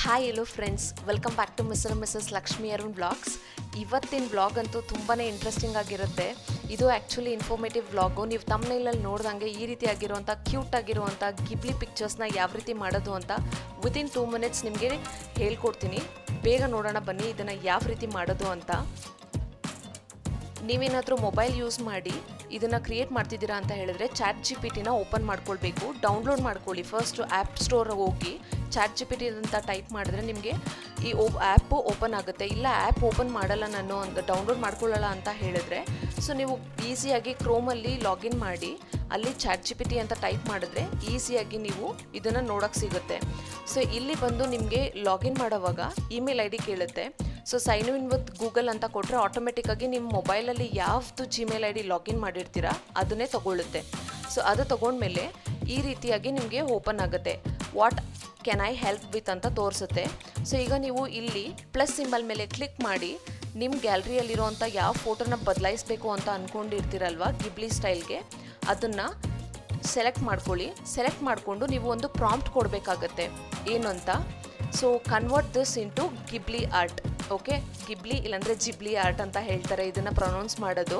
Hi hello friends, welcome back to mister missus Lakshmi Arun vlogs. ಇವತ್ತಿನ vlog ಅಂತೂ ತುಂಬಾ interesting ಆಗಿರುತ್ತೆ. ಇದು ಆ್ಯಕ್ಚುಲಿ ಇನ್ಫಾರ್ಮೇಟಿವ್ ವ್ಲಾಗು. ನೀವು ತಮ್ಮನೇಲಲ್ಲಿ ನೋಡ್ದಂಗೆ ಈ ರೀತಿ ಆಗಿರುವಂಥ ಕ್ಯೂಟ್ ಆಗಿರುವಂಥ ಗಿಬ್ಲಿ ಪಿಕ್ಚರ್ಸ್ನ ಯಾವ ರೀತಿ ಮಾಡೋದು ಅಂತ ವಿತಿನ್ 2 ಮಿನಿಟ್ಸ್ ನಿಮಗೆ ಹೇಳ್ಕೊಡ್ತೀನಿ. ಬೇಗ ನೋಡೋಣ ಬನ್ನಿ ಇದನ್ನು ಯಾವ ರೀತಿ ಮಾಡೋದು ಅಂತ. ನೀವೇನಾದರೂ ಮೊಬೈಲ್ ಯೂಸ್ ಮಾಡಿ ಇದನ್ನು ಕ್ರಿಯೇಟ್ ಮಾಡ್ತಿದ್ದೀರಾ ಅಂತ ಹೇಳಿದ್ರೆ ChatGPTನ ಓಪನ್ ಮಾಡ್ಕೊಳ್ಬೇಕು. ಡೌನ್ಲೋಡ್ ಮಾಡ್ಕೊಳ್ಳಿ. ಫಸ್ಟು ಆ್ಯಪ್ ಸ್ಟೋರ್ ಹೋಗಿ ChatGPT ಅಂತ ಟೈಪ್ ಮಾಡಿದ್ರೆ ನಿಮಗೆ ಈ ಆ್ಯಪು ಓಪನ್ ಆಗುತ್ತೆ. ಇಲ್ಲ ಆ್ಯಪ್ ಓಪನ್ ಮಾಡಲ್ಲ ನಾನು ಅಂತ ಡೌನ್ಲೋಡ್ ಮಾಡ್ಕೊಳ್ಳಲ್ಲ ಅಂತ ಹೇಳಿದ್ರೆ ಸೊ ನೀವು ಈಸಿಯಾಗಿ ಕ್ರೋಮಲ್ಲಿ ಲಾಗಿನ್ ಮಾಡಿ ಅಲ್ಲಿ ChatGPT ಅಂತ ಟೈಪ್ ಮಾಡಿದ್ರೆ ಈಸಿಯಾಗಿ ನೀವು ಇದನ್ನು ನೋಡೋಕ್ಕೆ ಸಿಗುತ್ತೆ. ಸೊ ಇಲ್ಲಿ ಬಂದು ನಿಮಗೆ ಲಾಗಿನ್ ಮಾಡೋವಾಗ ಇಮೇಲ್ ID ಕೇಳುತ್ತೆ. So sign in with Google ಅಂತ ಕೊಟ್ಟರೆ ಆಟೋಮೆಟಿಕ್ಕಾಗಿ ನಿಮ್ಮ ಮೊಬೈಲಲ್ಲಿ ಯಾವ್ದು ಜಿಮೇಲ್ ID ಲಾಗಿನ್ ಮಾಡಿರ್ತೀರಾ ಅದನ್ನೇ ತೊಗೊಳ್ಳುತ್ತೆ. ಸೊ ಅದು ತೊಗೊಂಡ್ಮೇಲೆ ಈ ರೀತಿಯಾಗಿ ನಿಮಗೆ ಓಪನ್ ಆಗುತ್ತೆ. What can I help with ಅಂತ ತೋರಿಸುತ್ತೆ. ಸೊ ಈಗ ನೀವು ಇಲ್ಲಿ ಪ್ಲಸ್ ಸಿಂಬಲ್ ಮೇಲೆ ಕ್ಲಿಕ್ ಮಾಡಿ ನಿಮ್ಮ ಗ್ಯಾಲರಿಯಲ್ಲಿರೋವಂಥ ಯಾವ ಫೋಟೋನ ಬದಲಾಯಿಸಬೇಕು ಅಂತ ಅಂದ್ಕೊಂಡಿರ್ತೀರಲ್ವ ಗಿಬ್ಲಿ ಸ್ಟೈಲ್ಗೆ, ಅದನ್ನು ಸೆಲೆಕ್ಟ್ ಮಾಡ್ಕೊಳ್ಳಿ. ಸೆಲೆಕ್ಟ್ ಮಾಡಿಕೊಂಡು ನೀವು ಒಂದು ಪ್ರಾಂಪ್ಟ್ ಕೊಡಬೇಕಾಗತ್ತೆ ಏನು ಅಂತ. So convert this into Ghibli art. Okay, Ghibli ಇಲ್ಲಾಂದರೆ ಜಿಬ್ಲಿ ಆರ್ಟ್ ಅಂತ ಹೇಳ್ತಾರೆ ಇದನ್ನು ಪ್ರೊನೌನ್ಸ್ ಮಾಡೋದು.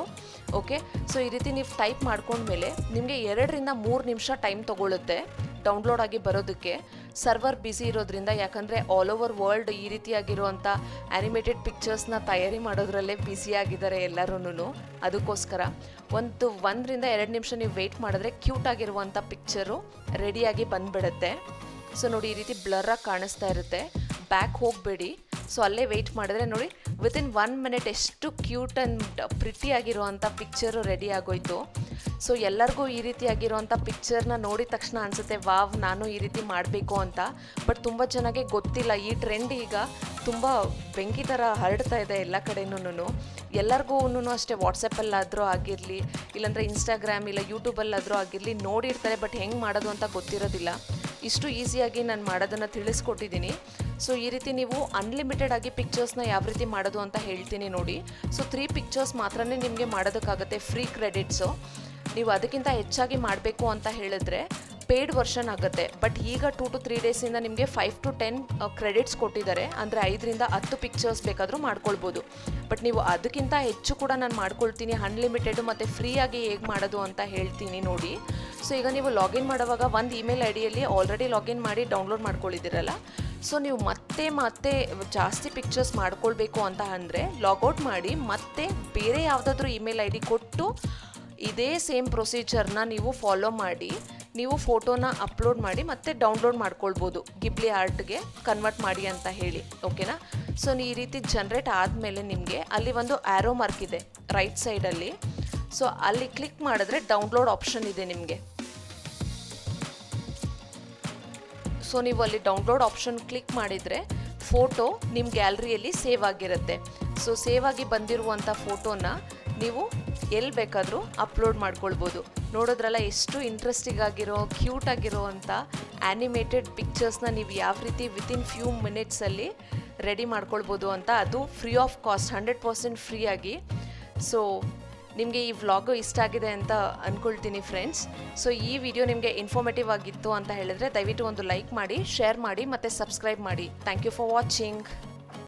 ಓಕೆ, ಸೊ ಈ ರೀತಿ ನೀವು ಟೈಪ್ ಮಾಡ್ಕೊಂಡ್ಮೇಲೆ ನಿಮಗೆ 2 ರಿಂದ 3 ನಿಮಿಷ ಟೈಮ್ ತೊಗೊಳುತ್ತೆ ಡೌನ್ಲೋಡ್ ಆಗಿ ಬರೋದಕ್ಕೆ. ಸರ್ವರ್ ಬ್ಯುಸಿ ಇರೋದ್ರಿಂದ, ಯಾಕಂದರೆ ಆಲ್ ಓವರ್ ವರ್ಲ್ಡ್ ಈ ರೀತಿಯಾಗಿರುವಂಥ ಆ್ಯನಿಮೇಟೆಡ್ ಪಿಕ್ಚರ್ಸ್ನ ತಯಾರಿ ಮಾಡೋದ್ರಲ್ಲೇ ಬ್ಯುಸಿಯಾಗಿದ್ದಾರೆ ಎಲ್ಲರೂ. ಅದಕ್ಕೋಸ್ಕರ 1 ರಿಂದ 2 ನಿಮಿಷ ನೀವು ವೆಯ್ಟ್ ಮಾಡಿದ್ರೆ ಕ್ಯೂಟ್ ಆಗಿರುವಂಥ ಪಿಕ್ಚರು ರೆಡಿಯಾಗಿ ಬಂದುಬಿಡುತ್ತೆ. ಸೊ ನೋಡಿ, ಈ ರೀತಿ ಬ್ಲರ್ರಾಗಿ ಕಾಣಿಸ್ತಾ ಇರುತ್ತೆ. ಬ್ಯಾಕ್ ಹೋಗಬೇಡಿ. ಸೊ ಅಲ್ಲೇ ವೆಯ್ಟ್ ಮಾಡಿದ್ರೆ ನೋಡಿ ವಿತಿನ್ 1 ಮಿನಿಟ್ ಎಷ್ಟು ಕ್ಯೂಟ್ ಆ್ಯಂಡ್ ಪ್ರಿಟಿ ಆಗಿರುವಂಥ ಪಿಕ್ಚರು ರೆಡಿ ಆಗೋಯ್ತು. ಸೊ ಎಲ್ಲರಿಗೂ ಈ ರೀತಿಯಾಗಿರುವಂಥ ಪಿಕ್ಚರ್ನ ನೋಡಿದ ತಕ್ಷಣ ಅನಿಸುತ್ತೆ ವಾವ್, ನಾನು ಈ ರೀತಿ ಮಾಡಬೇಕು ಅಂತ. ಬಟ್ ತುಂಬ ಜನಕ್ಕೆ ಗೊತ್ತಿಲ್ಲ. ಈ ಟ್ರೆಂಡ್ ಈಗ ತುಂಬ ಬೆಂಕಿ ಥರ ಹರಡ್ತಾ ಇದೆ ಎಲ್ಲ ಕಡೆನೂ. ಎಲ್ಲರಿಗೂ ಅಷ್ಟೇ ವಾಟ್ಸಪ್ಪಲ್ಲಾದರೂ ಆಗಿರಲಿ, ಇಲ್ಲಾಂದರೆ ಇನ್ಸ್ಟಾಗ್ರಾಮ್ ಇಲ್ಲ ಯೂಟ್ಯೂಬಲ್ಲಾದರೂ ಆಗಿರಲಿ ನೋಡಿರ್ತಾರೆ, ಬಟ್ ಹೆಂಗೆ ಮಾಡೋದು ಅಂತ ಗೊತ್ತಿರೋದಿಲ್ಲ. ಇಷ್ಟು ಈಸಿಯಾಗಿ ನಾನು ಮಾಡೋದನ್ನು ತಿಳಿಸ್ಕೊಟ್ಟಿದ್ದೀನಿ. ಸೊ ಈ ರೀತಿ ನೀವು ಅನ್ಲಿಮಿಟೆಡ್ ಆಗಿ ಪಿಕ್ಚರ್ಸ್ನ ಯಾವ ರೀತಿ ಮಾಡೋದು ಅಂತ ಹೇಳ್ತೀನಿ ನೋಡಿ. ಸೊ 3 ಪಿಕ್ಚರ್ಸ್ ಮಾತ್ರನೇ ನಿಮಗೆ ಮಾಡೋದಕ್ಕಾಗುತ್ತೆ, ಫ್ರೀ ಕ್ರೆಡಿಟ್ಸು. ನೀವು ಅದಕ್ಕಿಂತ ಹೆಚ್ಚಾಗಿ ಮಾಡಬೇಕು ಅಂತ ಹೇಳಿದ್ರೆ ಪೇಯ್ಡ್ ವರ್ಷನ್ ಆಗುತ್ತೆ. ಬಟ್ ಈಗ 2 to 3 ಡೇಸಿಂದ ನಿಮಗೆ 5 to 10 ಕ್ರೆಡಿಟ್ಸ್ ಕೊಟ್ಟಿದ್ದಾರೆ. ಅಂದರೆ 5 ರಿಂದ 10 ಪಿಕ್ಚರ್ಸ್ ಬೇಕಾದರೂ ಮಾಡ್ಕೊಳ್ಬೋದು. ಬಟ್ ನೀವು ಅದಕ್ಕಿಂತ ಹೆಚ್ಚು ಕೂಡ ನಾನು ಮಾಡ್ಕೊಳ್ತೀನಿ, ಅನ್ಲಿಮಿಟೆಡು ಮತ್ತು ಫ್ರೀಯಾಗಿ ಹೇಗೆ ಮಾಡೋದು ಅಂತ ಹೇಳ್ತೀನಿ ನೋಡಿ. ಸೊ ಈಗ ನೀವು ಲಾಗಿನ್ ಮಾಡುವಾಗ ಒಂದು ಇಮೇಲ್ IDಯಲ್ಲಿ ಆಲ್ರೆಡಿ ಲಾಗಿನ್ ಮಾಡಿ ಡೌನ್ಲೋಡ್ ಮಾಡ್ಕೊಳ್ಳಿದ್ದೀರಲ್ಲ. ಸೊ ನೀವು ಮತ್ತೆ ಜಾಸ್ತಿ ಪಿಕ್ಚರ್ಸ್ ಮಾಡ್ಕೊಳ್ಬೇಕು ಅಂತ ಅಂದರೆ ಲಾಗೌಟ್ ಮಾಡಿ ಮತ್ತೆ ಬೇರೆ ಯಾವುದಾದ್ರೂ ಇಮೇಲ್ ID ಕೊಟ್ಟು ಇದೇ ಸೇಮ್ ಪ್ರೊಸೀಜರ್ನ ನೀವು ಫಾಲೋ ಮಾಡಿ ನೀವು ಫೋಟೋನ ಅಪ್ಲೋಡ್ ಮಾಡಿ ಮತ್ತೆ ಡೌನ್ಲೋಡ್ ಮಾಡ್ಕೊಳ್ಬೋದು ಗಿಬ್ಲಿ ಆರ್ಟ್ಗೆ ಕನ್ವರ್ಟ್ ಮಾಡಿ ಅಂತ ಹೇಳಿ. ಓಕೆನಾ? ಸೊ ಈ ರೀತಿ ಜನ್ರೇಟ್ ಆದಮೇಲೆ ನಿಮಗೆ ಅಲ್ಲಿ ಒಂದು ಆ್ಯರೋ ಮಾರ್ಕ್ ಇದೆ ರೈಟ್ ಸೈಡಲ್ಲಿ. ಸೊ ಅಲ್ಲಿ ಕ್ಲಿಕ್ ಮಾಡಿದ್ರೆ ಡೌನ್ಲೋಡ್ ಆಪ್ಷನ್ ಇದೆ ನಿಮಗೆ. ಸೊ ನೀವು ಅಲ್ಲಿ ಡೌನ್ಲೋಡ್ ಆಪ್ಷನ್ ಕ್ಲಿಕ್ ಮಾಡಿದರೆ ಫೋಟೋ ನಿಮ್ಮ ಗ್ಯಾಲರಿಯಲ್ಲಿ ಸೇವ್ ಆಗಿರುತ್ತೆ. ಸೊ ಸೇವ್ ಆಗಿ ಬಂದಿರುವಂಥ ಫೋಟೋನ ನೀವು ಎಲ್ಲಿ ಬೇಕಾದರೂ ಅಪ್ಲೋಡ್ ಮಾಡ್ಕೊಳ್ಬೋದು. ನೋಡೋದ್ರಲ್ಲ ಎಷ್ಟು ಇಂಟ್ರೆಸ್ಟಿಂಗ್ ಆಗಿರೋ ಕ್ಯೂಟ್ ಆಗಿರೋವಂಥ ಆ್ಯನಿಮೇಟೆಡ್ ಪಿಕ್ಚರ್ಸ್ನ ನೀವು ಯಾವ ರೀತಿ ವಿತಿನ್ ಫ್ಯೂ ಮಿನಿಟ್ಸಲ್ಲಿ ರೆಡಿ ಮಾಡ್ಕೊಳ್ಬೋದು ಅಂತ. ಅದು ಫ್ರೀ ಆಫ್ ಕಾಸ್ಟ್, 100% ಫ್ರೀ ಆಗಿ. ಸೊ ನಿಮಗೆ ಈ ವ್ಲಾಗು ಇಷ್ಟ ಆಗಿದೆ ಅಂತ ಅಂದ್ಕೊಳ್ತೀನಿ ಫ್ರೆಂಡ್ಸ್. ಸೊ ಈ ವಿಡಿಯೋ ನಿಮಗೆ ಇನ್ಫಾರ್ಮೇಟಿವ್ ಆಗಿತ್ತು ಅಂತ ಹೇಳಿದ್ರೆ ದಯವಿಟ್ಟು ಒಂದು ಲೈಕ್ ಮಾಡಿ, ಶೇರ್ ಮಾಡಿ ಮತ್ತು ಸಬ್ಸ್ಕ್ರೈಬ್ ಮಾಡಿ. Thank you for watching.